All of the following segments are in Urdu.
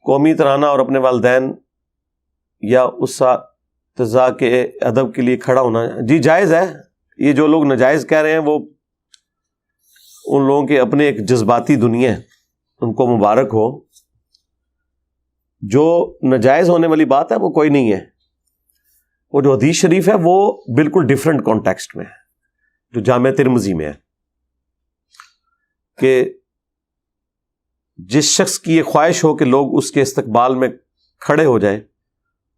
قومی ترانہ اور اپنے والدین یا اساتذہ کے ادب کے لیے کھڑا ہونا جی جائز ہے. یہ جو لوگ ناجائز کہہ رہے ہیں وہ ان لوگوں کے اپنے ایک جذباتی دنیا ہے, ان کو مبارک ہو. جو ناجائز ہونے والی بات ہے وہ کوئی نہیں ہے. وہ جو حدیث شریف ہے وہ بالکل ڈیفرنٹ کانٹیکسٹ میں ہے, جو جامع ترمذی میں ہے کہ جس شخص کی یہ خواہش ہو کہ لوگ اس کے استقبال میں کھڑے ہو جائیں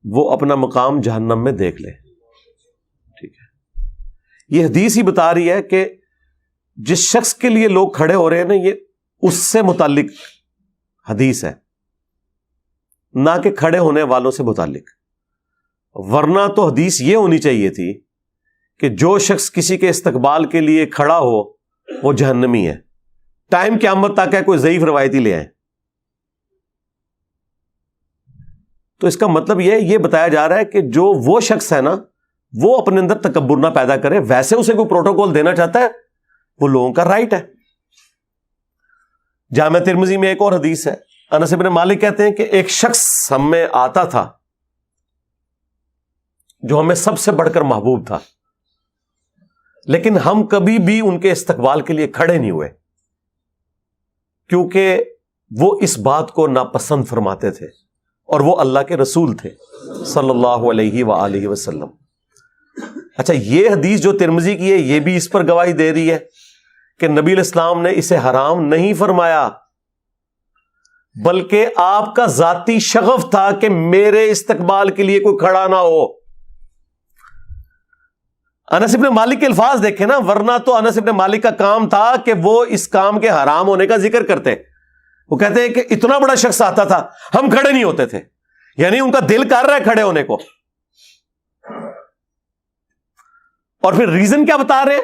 وہ اپنا مقام جہنم میں دیکھ لے. ٹھیک ہے, یہ حدیث ہی بتا رہی ہے کہ جس شخص کے لیے لوگ کھڑے ہو رہے ہیں نا, یہ اس سے متعلق حدیث ہے, نہ کہ کھڑے ہونے والوں سے متعلق. ورنہ تو حدیث یہ ہونی چاہیے تھی کہ جو شخص کسی کے استقبال کے لیے کھڑا ہو وہ جہنمی ہے. ٹائم قیامت تک ہے, کوئی ضعیف روایتی لے آئیں. تو اس کا مطلب یہ بتایا جا رہا ہے کہ جو وہ شخص ہے نا وہ اپنے اندر تکبر نہ پیدا کرے. ویسے اسے کوئی پروٹوکول دینا چاہتا ہے وہ لوگوں کا رائٹ ہے. جامع ترمذی میں ایک اور حدیث ہے, انس بن مالک کہتے ہیں کہ ایک شخص ہم میں آتا تھا جو ہمیں سب سے بڑھ کر محبوب تھا, لیکن ہم کبھی بھی ان کے استقبال کے لیے کھڑے نہیں ہوئے کیونکہ وہ اس بات کو ناپسند فرماتے تھے, اور وہ اللہ کے رسول تھے صلی اللہ علیہ وآلہ وسلم. اچھا, یہ حدیث جو ترمذی کی ہے یہ بھی اس پر گواہی دے رہی ہے کہ نبی علیہ السلام نے اسے حرام نہیں فرمایا, بلکہ آپ کا ذاتی شغف تھا کہ میرے استقبال کے لیے کوئی کھڑا نہ ہو. انس بن مالک کے الفاظ دیکھیں نا, ورنہ تو انس بن مالک کا کام تھا کہ وہ اس کام کے حرام ہونے کا ذکر کرتے. وہ کہتے ہیں کہ اتنا بڑا شخص آتا تھا ہم کھڑے نہیں ہوتے تھے, یعنی ان کا دل کر رہا ہے کھڑے ہونے کو. اور پھر ریزن کیا بتا رہے ہیں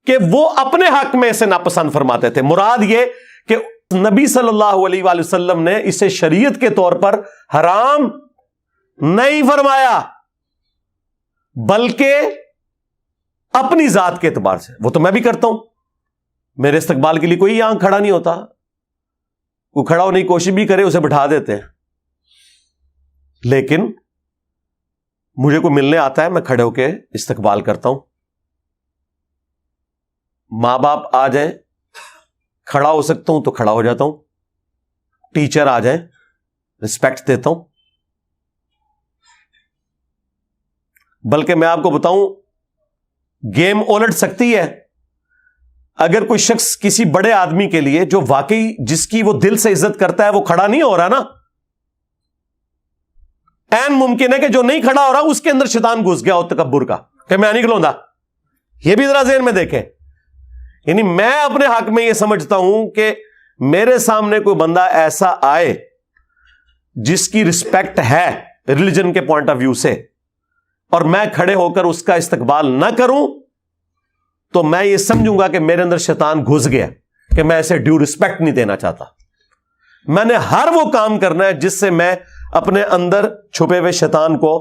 کہ وہ اپنے حق میں اسے ناپسند فرماتے تھے. مراد یہ کہ نبی صلی اللہ علیہ وآلہ وسلم نے اسے شریعت کے طور پر حرام نہیں فرمایا, بلکہ اپنی ذات کے اعتبار سے. وہ تو میں بھی کرتا ہوں, میرے استقبال کے لیے کوئی یہاں کھڑا نہیں ہوتا, وہ کھڑا ہونے کی کوشش بھی کرے اسے بٹھا دیتے ہیں. لیکن مجھے کوئی ملنے آتا ہے میں کھڑے ہو کے استقبال کرتا ہوں. ماں باپ آ جائیں کھڑا ہو سکتا ہوں تو کھڑا ہو جاتا ہوں. ٹیچر آ جائیں رسپیکٹ دیتا ہوں. بلکہ میں آپ کو بتاؤں گیم الٹ سکتی ہے. اگر کوئی شخص کسی بڑے آدمی کے لیے جو واقعی جس کی وہ دل سے عزت کرتا ہے وہ کھڑا نہیں ہو رہا نا, این ممکن ہے کہ جو نہیں کھڑا ہو رہا اس کے اندر شیطان گھس گیا ہو تکبر کا کہ میں نہیں کھلوندا. یہ بھی ذرا ذہن میں دیکھیں. یعنی میں اپنے حق میں یہ سمجھتا ہوں کہ میرے سامنے کوئی بندہ ایسا آئے جس کی رسپیکٹ ہے ریلیجن کے پوائنٹ آف ویو سے, اور میں کھڑے ہو کر اس کا استقبال نہ کروں تو میں یہ سمجھوں گا کہ میرے اندر شیطان گھس گیا کہ میں اسے ڈیو رسپیکٹ نہیں دینا چاہتا. میں نے ہر وہ کام کرنا ہے جس سے میں اپنے اندر چھپے ہوئے شیطان کو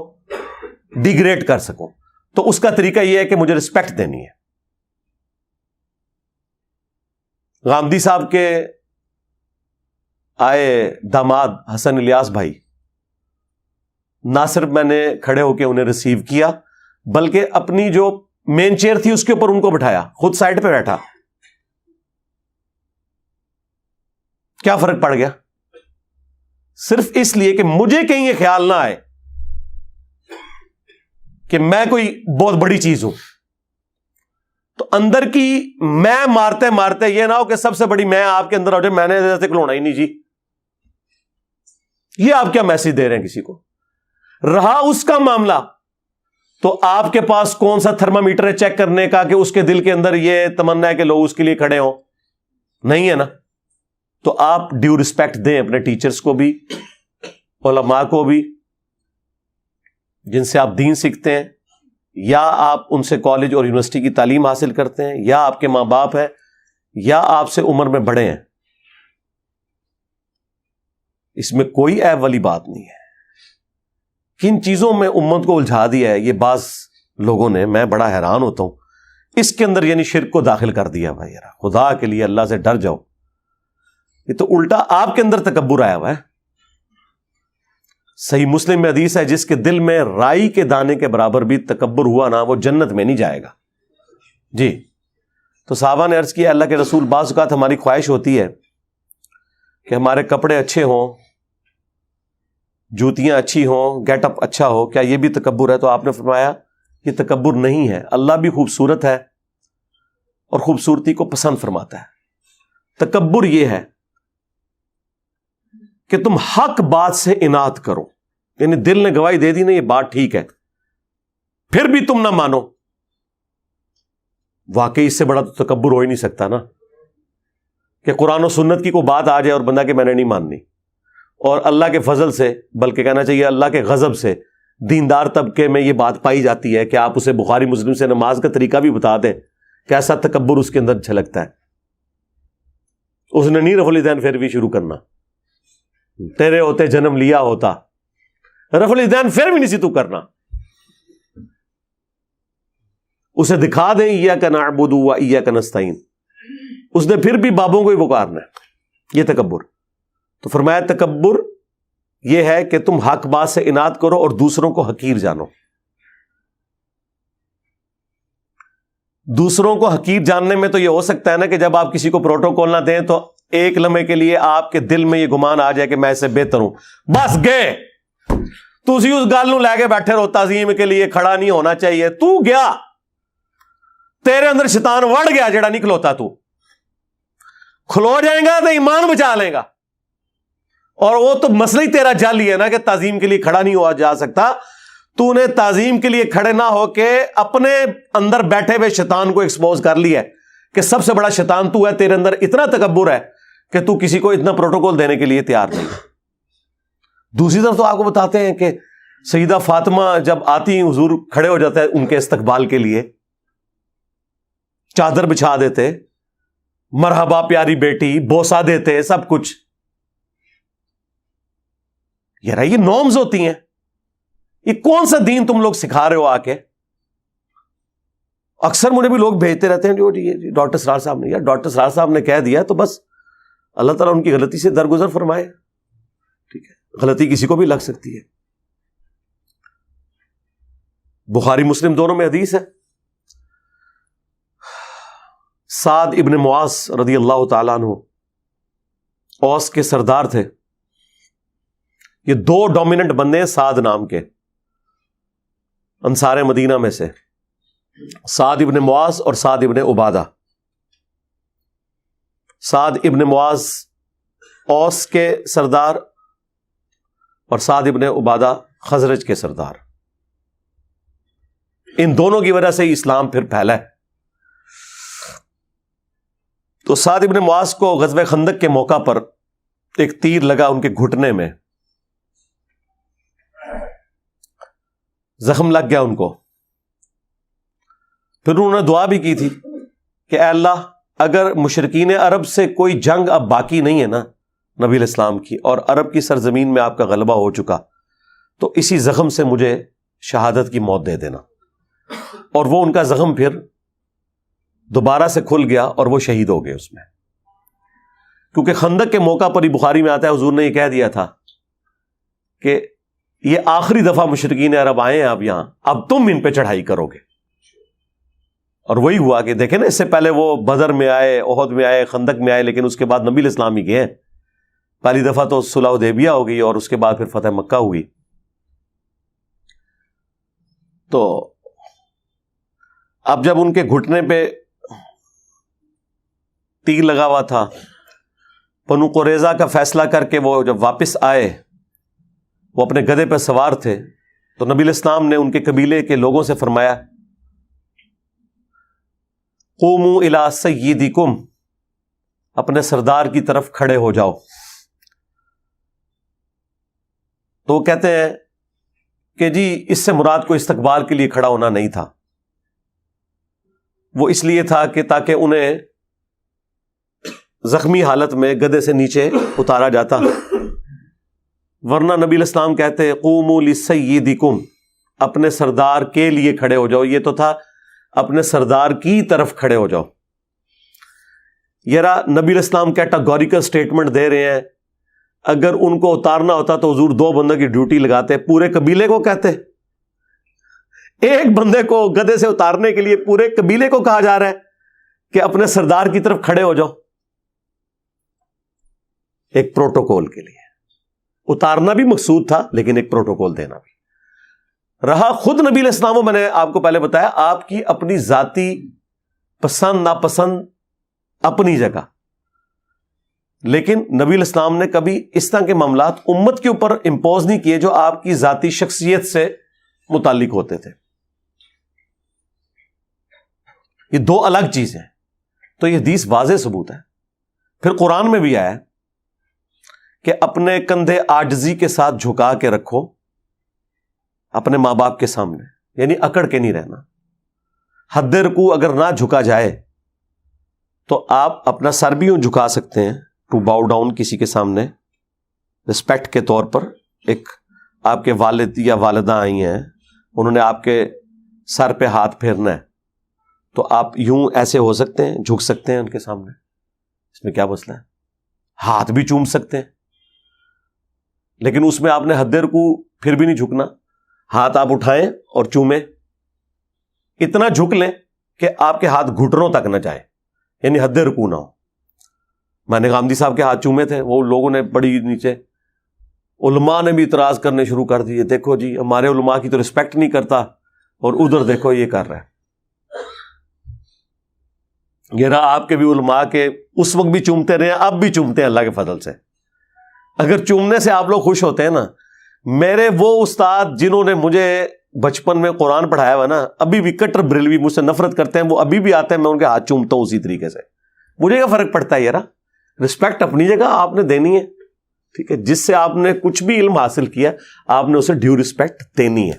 ڈیگریڈ کر سکوں. تو اس کا طریقہ یہ ہے کہ مجھے رسپیکٹ دینی ہے. غامدی صاحب کے آئے داماد حسن الیاس بھائی, نہ صرف میں نے کھڑے ہو کے انہیں ریسیو کیا بلکہ اپنی جو مین چیئر تھی اس کے اوپر ان کو بٹھایا, خود سائڈ پہ بیٹھا. کیا فرق پڑ گیا؟ صرف اس لیے کہ مجھے کہیں یہ خیال نہ آئے کہ میں کوئی بہت بڑی چیز ہوں. تو اندر کی میں مارتے مارتے یہ نہ ہو کہ سب سے بڑی میں آپ کے اندر ہو جائے, میں نے ایسے کھلونا ہی نہیں جی. یہ آپ کیا میسج دے رہے ہیں کسی کو؟ رہا اس کا معاملہ تو آپ کے پاس کون سا تھرمامیٹر ہے چیک کرنے کا کہ اس کے دل کے اندر یہ تمنا ہے کہ لوگ اس کے لیے کھڑے ہوں؟ نہیں ہے نا. تو آپ ڈیو رسپیکٹ دیں اپنے ٹیچرز کو بھی, علماء کو بھی, جن سے آپ دین سیکھتے ہیں, یا آپ ان سے کالج اور یونیورسٹی کی تعلیم حاصل کرتے ہیں, یا آپ کے ماں باپ ہیں, یا آپ سے عمر میں بڑے ہیں. اس میں کوئی عیب والی بات نہیں ہے. کن چیزوں میں امت کو الجھا دیا ہے یہ بعض لوگوں نے, میں بڑا حیران ہوتا ہوں. اس کے اندر یعنی شرک کو داخل کر دیا. بھائی یار خدا کے لیے اللہ سے ڈر جاؤ. یہ تو الٹا آپ کے اندر تکبر آیا ہوا ہے. صحیح مسلم میں حدیث ہے جس کے دل میں رائی کے دانے کے برابر بھی تکبر ہوا نا وہ جنت میں نہیں جائے گا. جی تو صحابہ نے عرض کیا اللہ کے رسول بعض اوقات ہماری خواہش ہوتی ہے کہ ہمارے کپڑے اچھے ہوں, جوتیاں اچھی ہوں, گیٹ اپ اچھا ہو, کیا یہ بھی تکبر ہے؟ تو آپ نے فرمایا یہ تکبر نہیں ہے, اللہ بھی خوبصورت ہے اور خوبصورتی کو پسند فرماتا ہے. تکبر یہ ہے کہ تم حق بات سے اناد کرو, یعنی دل نے گواہی دے دی نا یہ بات ٹھیک ہے, پھر بھی تم نہ مانو. واقعی اس سے بڑا تو تکبر ہو ہی نہیں سکتا نا کہ قرآن و سنت کی کوئی بات آ جائے اور بندہ کہ میں نے نہیں ماننی, اور اللہ کے فضل سے, بلکہ کہنا چاہیے اللہ کے غضب سے, دیندار طبقے میں یہ بات پائی جاتی ہے کہ آپ اسے بخاری مسلم سے نماز کا طریقہ بھی بتا دیں, کیسا تکبر اس کے اندر جھلکتا ہے. اس نے نہیں رفع الیدین پھر بھی شروع کرنا, تیرے ہوتے جنم لیا ہوتا, رفع الیدین پھر بھی نہیں سی تو کرنا. اسے دکھا دیں ایاک نعبد و ایاک نستعین, اس نے پھر بھی بابوں کو ہی پکارنا ہے. یہ تکبر. تو فرمایا تکبر یہ ہے کہ تم حق بات سے اناد کرو اور دوسروں کو حقیر جانو. دوسروں کو حقیر جاننے میں تو یہ ہو سکتا ہے نا کہ جب آپ کسی کو پروٹوکول نہ دیں تو ایک لمحے کے لیے آپ کے دل میں یہ گمان آ جائے کہ میں اس سے بہتر ہوں, بس گئے تسی اس گل نو لے کے بیٹھے رہو, تعظیم کے لیے کھڑا نہیں ہونا چاہیے. تو گیا, تیرے اندر شیطان وڑ گیا جڑا نہیں کھلوتا, تو کھلو جائے گا تو ایمان بچا لے گا. اور وہ تو مسئلہ ہی تیرا جعلی ہے نا کہ تعظیم کے لیے کھڑا نہیں ہوا جا سکتا. تو نے تعظیم کے لیے کھڑے نہ ہو کے اپنے اندر بیٹھے ہوئے شیطان کو ایکسپوز کر لیا ہے کہ سب سے بڑا شیطان تو ہے, تیرے اندر اتنا تکبر ہے کہ تو کسی کو اتنا پروٹوکول دینے کے لیے تیار نہیں. دوسری طرف تو آپ کو بتاتے ہیں کہ سیدہ فاطمہ جب آتی حضور کھڑے ہو جاتے ہیں ان کے استقبال کے لیے, چادر بچھا دیتے, مرحبا پیاری بیٹی, بوسہ دیتے, سب کچھ. یار یہ نارمز ہوتی ہیں. یہ کون سا دین تم لوگ سکھا رہے ہو آ کے؟ اکثر مجھے بھی لوگ بھیجتے رہتے ہیں جو ڈاکٹر سرار صاحب نے, یار ڈاکٹر سرار صاحب نے کہہ دیا تو بس اللہ تعالیٰ ان کی غلطی سے درگزر فرمائے. ٹھیک ہے, غلطی کسی کو بھی لگ سکتی ہے. بخاری مسلم دونوں میں حدیث ہے, سعد ابن معاذ رضی اللہ تعالیٰ عنہ اوس کے سردار تھے. یہ دو ڈومیننٹ بندے ہیں سعد نام کے, انصار مدینہ میں سے, سعد ابن معاذ اور سعد ابن عبادہ. سعد ابن معاذ اوس کے سردار اور سعد ابن عبادہ خزرج کے سردار. ان دونوں کی وجہ سے ہی اسلام پھر پھیلا ہے. تو سعد ابن معاذ کو غزوہ خندق کے موقع پر ایک تیر لگا ان کے گھٹنے میں, زخم لگ گیا ان کو. پھر انہوں نے دعا بھی کی تھی کہ اے اللہ اگر مشرکین عرب سے کوئی جنگ اب باقی نہیں ہے نا نبی علیہ السلام کی, اور عرب کی سرزمین میں آپ کا غلبہ ہو چکا, تو اسی زخم سے مجھے شہادت کی موت دے دینا. اور وہ ان کا زخم پھر دوبارہ سے کھل گیا اور وہ شہید ہو گئے اس میں. کیونکہ خندق کے موقع پر ہی بخاری میں آتا ہے حضور نے یہ کہہ دیا تھا کہ یہ آخری دفعہ مشرکین عرب آئے ہیں اب یہاں, اب تم ان پہ چڑھائی کرو گے. اور وہی ہوا کہ دیکھیں نا, اس سے پہلے وہ بدر میں آئے, احد میں آئے, خندق میں آئے, لیکن اس کے بعد نبی علیہ السلام ہی گئے. پہلی دفعہ تو صلح حدیبیہ ہو گئی اور اس کے بعد پھر فتح مکہ ہوئی. تو اب جب ان کے گھٹنے پہ تیر لگا ہوا تھا, بنو قریظہ کا فیصلہ کر کے وہ جب واپس آئے, وہ اپنے گدھے پہ سوار تھے, تو نبی علیہ السلام نے ان کے قبیلے کے لوگوں سے فرمایا قوموا الی سیدکم, اپنے سردار کی طرف کھڑے ہو جاؤ. تو وہ کہتے ہیں کہ جی اس سے مراد کو استقبال کے لیے کھڑا ہونا نہیں تھا, وہ اس لیے تھا کہ تاکہ انہیں زخمی حالت میں گدھے سے نیچے اتارا جاتا, ورنہ نبی علیہ السلام کہتے قوموا لسیدکم, اپنے سردار کے لیے کھڑے ہو جاؤ. یہ تو تھا اپنے سردار کی طرف کھڑے ہو جاؤ. یہ نبی علیہ السلام کیٹاگوریکل سٹیٹمنٹ دے رہے ہیں اگر ان کو اتارنا ہوتا تو حضور 2 بندوں کی ڈیوٹی لگاتے, پورے قبیلے کو کہتے. ایک بندے کو گدھے سے اتارنے کے لیے پورے قبیلے کو کہا جا رہا ہے کہ اپنے سردار کی طرف کھڑے ہو جاؤ. ایک پروٹوکول کے لیے اتارنا بھی مقصود تھا, لیکن ایک پروٹوکول دینا بھی. رہا خود نبی علیہ السلام, میں نے آپ کو پہلے بتایا, آپ کی اپنی ذاتی پسند ناپسند اپنی جگہ, لیکن نبی علیہ السلام نے کبھی اس طرح کے معاملات امت کے اوپر امپوز نہیں کیے جو آپ کی ذاتی شخصیت سے متعلق ہوتے تھے. یہ 2 الگ چیزیں ہیں. تو یہ حدیث واضح ثبوت ہے. پھر قرآن میں بھی آیا ہے کہ اپنے کندھے عاجزی کے ساتھ جھکا کے رکھو اپنے ماں باپ کے سامنے, یعنی اکڑ کے نہیں رہنا. حد رکوع اگر نہ جھکا جائے تو آپ اپنا سر بھی یوں جھکا سکتے ہیں, ٹو باؤ ڈاؤن کسی کے سامنے رسپیکٹ کے طور پر. ایک آپ کے والد یا والدہ آئی ہیں, انہوں نے آپ کے سر پہ ہاتھ پھیرنا ہے, تو آپ یوں ایسے ہو سکتے ہیں, جھک سکتے ہیں ان کے سامنے. اس میں کیا مسئلہ ہے؟ ہاتھ بھی چوم سکتے ہیں, لیکن اس میں آپ نے حد رکوع پھر بھی نہیں جھکنا. ہاتھ آپ اٹھائیں اور چومیں, اتنا جھک لیں کہ آپ کے ہاتھ گھٹنوں تک نہ جائے, یعنی حد رکوع نہ ہو. میں نے غامدی صاحب کے ہاتھ چومے تھے, وہ لوگوں نے بڑی نیچے, علماء نے بھی اعتراض کرنے شروع کر دیے, دیکھو جی ہمارے علماء کی تو رسپیکٹ نہیں کرتا, اور ادھر دیکھو یہ کر رہا ہے. یہ رہا آپ کے بھی علماء کے اس وقت بھی چومتے رہے, اب بھی چومتے ہیں اللہ کے فضل سے. اگر چومنے سے آپ لوگ خوش ہوتے ہیں نا, میرے وہ استاد جنہوں نے مجھے بچپن میں قرآن پڑھایا ہوا نا, ابھی بھی کٹر بریلوی مجھ سے نفرت کرتے ہیں, وہ ابھی بھی آتے ہیں, میں ان کے ہاتھ چومتا ہوں اسی طریقے سے. مجھے کیا فرق پڑتا ہے یار, رسپیکٹ اپنی جگہ آپ نے دینی ہے, ٹھیک ہے. جس سے آپ نے کچھ بھی علم حاصل کیا آپ نے اسے ڈیو رسپیکٹ دینی ہے.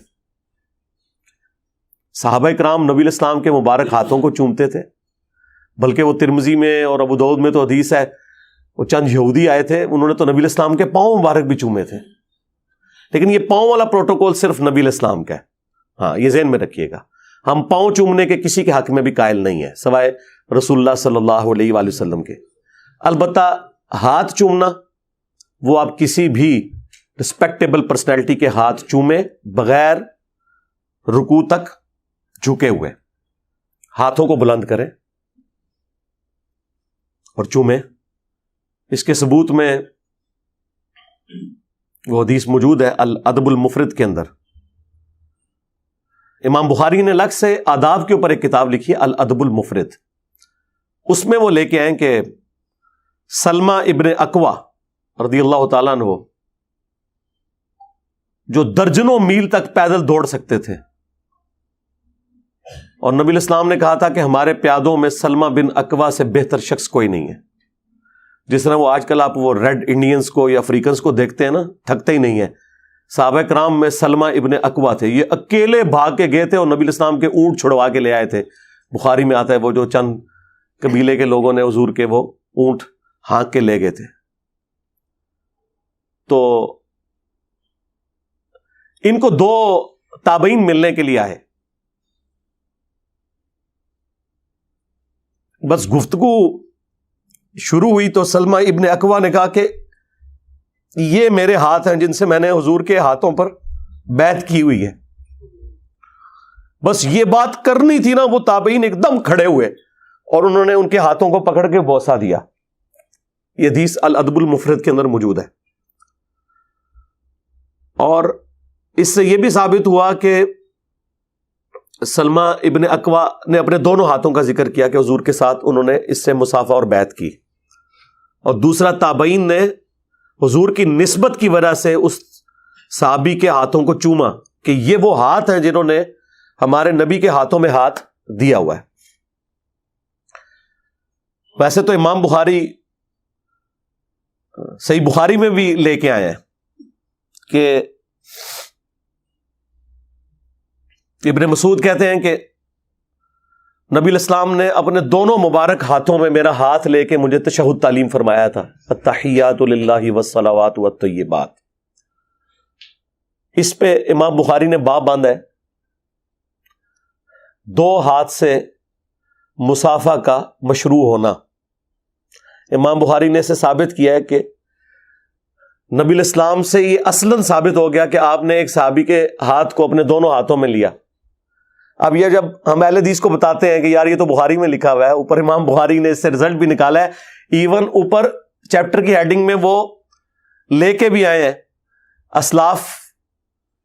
صحابہ کرام نبی علیہ السلام کے مبارک ہاتھوں کو چومتے تھے, بلکہ وہ ترمذی میں اور ابو داؤد میں تو حدیث ہے, وہ چند یہودی آئے تھے, انہوں نے تو نبی علیہ السلام کے پاؤں مبارک بھی چومے تھے. لیکن یہ پاؤں والا پروٹوکول صرف نبی علیہ السلام کا ہے. ہاں, یہ ذہن میں رکھیے گا, ہم پاؤں چومنے کے کسی کے حق میں بھی قائل نہیں ہے سوائے رسول اللہ صلی اللہ علیہ وآلہ وسلم کے. البتہ ہاتھ چومنا, وہ آپ کسی بھی رسپیکٹیبل پرسنالٹی کے ہاتھ چومیں بغیر رکوع تک جھکے ہوئے, ہاتھوں کو بلند کریں اور چومیں. اس کے ثبوت میں وہ حدیث موجود ہے الادب المفرد کے اندر. امام بخاری نے الگ سے آداب کے اوپر ایک کتاب لکھی ہے الادب المفرد. اس میں وہ لے کے آئیں کہ سلمہ ابن اکوا رضی اللہ تعالیٰ عنہ, جو درجنوں میل تک پیدل دوڑ سکتے تھے, اور نبی علیہ السلام نے کہا تھا کہ ہمارے پیادوں میں سلمہ بن اکوا سے بہتر شخص کوئی نہیں ہے. جس طرح وہ آج کل آپ وہ ریڈ انڈینز کو یا افریقنز کو دیکھتے ہیں نا, تھکتے ہی نہیں ہیں. صحابہ کرام میں سلمہ ابن اکوا تھے, یہ اکیلے بھاگ کے گئے تھے اور نبی علیہ السلام کے اونٹ چھڑوا کے لے آئے تھے. بخاری میں آتا ہے وہ جو چند قبیلے کے لوگوں نے حضور کے وہ اونٹ ہانک کے لے گئے تھے. تو ان کو 2 تابعین ملنے کے لیے آئے. بس گفتگو شروع ہوئی تو سلمہ ابن اکوا نے کہا کہ یہ میرے ہاتھ ہیں جن سے میں نے حضور کے ہاتھوں پر بیعت کی ہوئی ہے. بس یہ بات کرنی تھی نا, وہ تابعین ایک دم کھڑے ہوئے اور انہوں نے ان کے ہاتھوں کو پکڑ کے بوسہ دیا. یہ حدیث الادب المفرد کے اندر موجود ہے. اور اس سے یہ بھی ثابت ہوا کہ سلمہ ابن اکوا نے اپنے دونوں ہاتھوں کا ذکر کیا کہ حضور کے ساتھ انہوں نے اس سے مصافحہ اور بیعت کی, اور دوسرا تابعین نے حضور کی نسبت کی وجہ سے اس صحابی کے ہاتھوں کو چوما کہ یہ وہ ہاتھ ہیں جنہوں نے ہمارے نبی کے ہاتھوں میں ہاتھ دیا ہوا ہے. ویسے تو امام بخاری صحیح بخاری میں بھی لے کے آئے ہیں کہ ابن مسعود کہتے ہیں کہ نبی علیہ السلام نے اپنے دونوں مبارک ہاتھوں میں میرا ہاتھ لے کے مجھے تشہد تعلیم فرمایا تھا, التحیات للہ والصلوات والطیبات. اس پہ امام بخاری نے باب باندھا ہے 2 ہاتھ سے مصافحہ کا مشروع ہونا. امام بخاری نے اسے ثابت کیا ہے کہ نبی الاسلام سے یہ اصلاً ثابت ہو گیا کہ آپ نے ایک صحابی کے ہاتھ کو اپنے دونوں ہاتھوں میں لیا. اب یہ جب ہم اہل حدیث کو بتاتے ہیں کہ یار یہ تو بخاری میں لکھا ہوا ہے، اوپر امام بخاری نے اس سے رزلٹ بھی نکالا ہے، ایون اوپر چیپٹر کی ہیڈنگ میں وہ لے کے بھی آئے ہیں اسلاف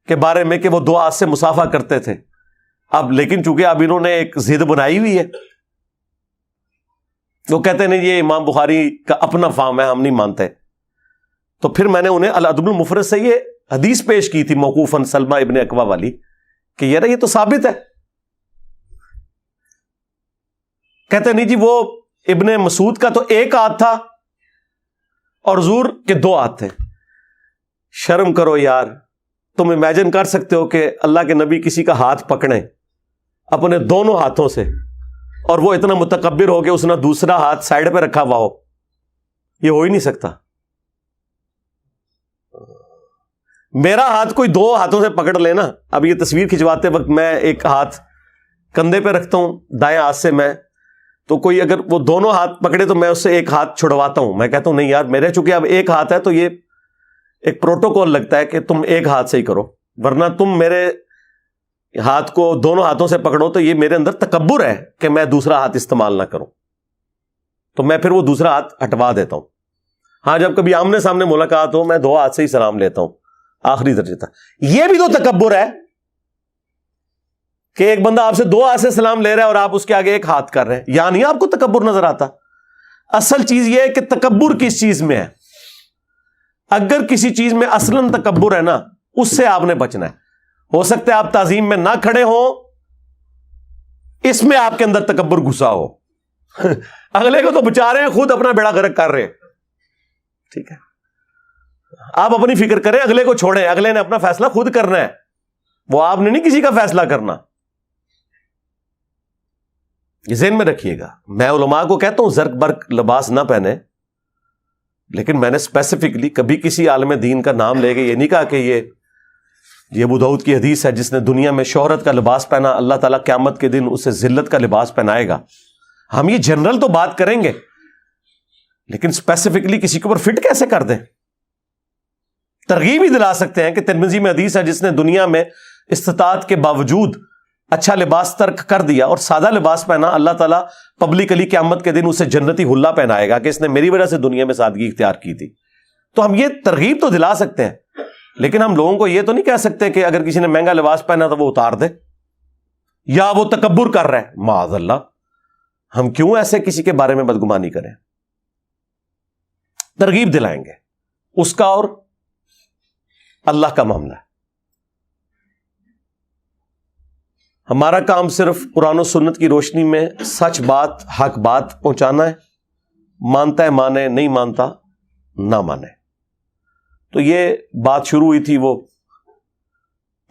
کے بارے میں کہ وہ 2 ہاتھ سے مصافحہ کرتے تھے. اب لیکن چونکہ اب انہوں نے ایک ضد بنائی ہوئی ہے، وہ کہتے ہیں نہیں یہ امام بخاری کا اپنا فہم ہے، ہم نہیں مانتے. تو پھر میں نے انہیں الادب المفرد سے یہ حدیث پیش کی تھی موقوفاً سلمہ ابن اکوع والی کہ یار یہ تو ثابت ہے. کہتے نہیں جی وہ ابن مسعود کا تو 1 ہاتھ تھا اور حضور کے 2 ہاتھ تھے. شرم کرو یار، تم امیجن کر سکتے ہو کہ اللہ کے نبی کسی کا ہاتھ پکڑیں اپنے دونوں ہاتھوں سے اور وہ اتنا متکبر ہو کہ اس نے دوسرا ہاتھ سائڈ پہ رکھا ہوا ہو؟ یہ ہو ہی نہیں سکتا. میرا ہاتھ کوئی 2 ہاتھوں سے پکڑ لینا. اب یہ تصویر کھنچواتے وقت میں ایک ہاتھ کندھے پہ رکھتا ہوں دائیں ہاتھ سے، میں تو کوئی اگر وہ دونوں ہاتھ پکڑے تو میں اس سے ایک ہاتھ چھڑواتا ہوں. میں کہتا ہوں نہیں یار میرے چونکہ اب 1 ہاتھ ہے تو یہ ایک پروٹوکول لگتا ہے کہ تم 1 ہاتھ سے ہی کرو، ورنہ تم میرے ہاتھ کو دونوں ہاتھوں سے پکڑو تو یہ میرے اندر تکبر ہے کہ میں دوسرا ہاتھ استعمال نہ کروں. تو میں پھر وہ دوسرا ہاتھ ہٹوا دیتا ہوں. ہاں جب کبھی آمنے سامنے ملاقات ہو میں 2 ہاتھ سے ہی سلام لیتا ہوں آخری درجے تک. یہ بھی تو تکبر ہے کہ ایک بندہ آپ سے 2 ہاتھ سے سلام لے رہا ہے اور آپ اس کے آگے 1 ہاتھ کر رہے ہیں. یا نہیں آپ کو تکبر نظر آتا؟ اصل چیز یہ ہے کہ تکبر کس چیز میں ہے. اگر کسی چیز میں اصلاً تکبر ہے نا، اس سے آپ نے بچنا ہے. ہو سکتا ہے آپ تعظیم میں نہ کھڑے ہوں، اس میں آپ کے اندر تکبر گھسا ہو. اگلے کو تو بچا رہے ہیں، خود اپنا بیڑا غرق کر رہے ہیں. ٹھیک ہے، آپ اپنی فکر کریں، اگلے کو چھوڑیں. اگلے نے اپنا فیصلہ خود کرنا ہے، وہ آپ نے نہیں کسی کا فیصلہ کرنا. یہ ذہن میں رکھیے گا. میں علماء کو کہتا ہوں زرق برق لباس نہ پہنے، لیکن میں نے اسپیسیفکلی کبھی کسی عالم دین کا نام لے کے یہ نہیں کہا کہ یہ ابو داؤد کی حدیث ہے جس نے دنیا میں شہرت کا لباس پہنا اللہ تعالیٰ قیامت کے دن اسے ذلت کا لباس پہنائے گا. ہم یہ جنرل تو بات کریں گے، لیکن اسپیسیفکلی کسی کے اوپر فٹ کیسے کر دیں؟ ترغیب ہی دلا سکتے ہیں کہ ترمذی میں حدیث ہے جس نے دنیا میں استطاعت کے باوجود اچھا لباس ترک کر دیا اور سادہ لباس پہنا، اللہ تعالیٰ پبلکلی قیامت کے دن اسے جنتی حلہ پہنائے گا کہ اس نے میری وجہ سے دنیا میں سادگی اختیار کی تھی. تو ہم یہ ترغیب تو دلا سکتے ہیں، لیکن ہم لوگوں کو یہ تو نہیں کہہ سکتے کہ اگر کسی نے مہنگا لباس پہنا تو وہ اتار دے یا وہ تکبر کر رہا ہے. معاذ اللہ، ہم کیوں ایسے کسی کے بارے میں بدگمانی کریں؟ ترغیب دلائیں گے، اس کا اور اللہ کا معاملہ ہے. ہمارا کام صرف قرآن و سنت کی روشنی میں سچ بات، حق بات پہنچانا ہے. مانتا ہے مانے، نہیں مانتا نہ مانے. تو یہ بات شروع ہوئی تھی وہ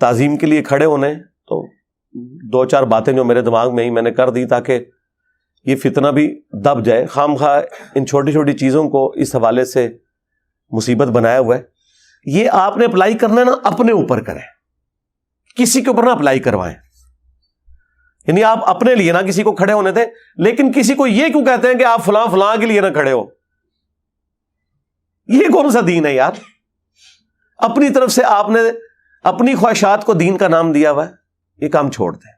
تعظیم کے لیے کھڑے ہونے، تو 2-4 باتیں جو میرے دماغ میں ہی میں نے کر دی تاکہ یہ فتنہ بھی دب جائے. خام خواہ ان چھوٹی چھوٹی چیزوں کو اس حوالے سے مصیبت بنایا ہوا ہے. یہ آپ نے اپلائی کرنا ہے نا، اپنے اوپر کریں، کسی کے اوپر نہ اپلائی کروائیں. یعنی آپ اپنے لیے نہ کسی کو کھڑے ہونے دیں، لیکن کسی کو یہ کیوں کہتے ہیں کہ آپ فلاں فلاں کے لیے نہ کھڑے ہو؟ یہ کون سا دین ہے یار؟ اپنی طرف سے آپ نے اپنی خواہشات کو دین کا نام دیا ہوا ہے. یہ کام چھوڑ دیں.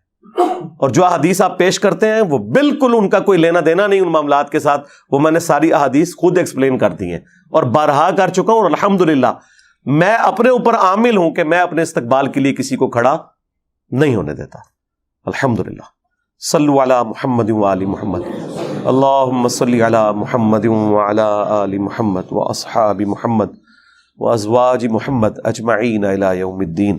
اور جو احادیث آپ پیش کرتے ہیں وہ بالکل ان کا کوئی لینا دینا نہیں ان معاملات کے ساتھ. وہ میں نے ساری احادیث خود ایکسپلین کر دی ہیں اور بارہا کر چکا ہوں، اور الحمدللہ میں اپنے اوپر عامل ہوں کہ میں اپنے استقبال کے لیے کسی کو کھڑا نہیں ہونے دیتا. الحمدللہ. صلو علی محمد وآل محمد. اللہم صلی علی محمد وعلی آل محمد واصحاب محمد وازواج محمد اجمعین الی یوم الدین.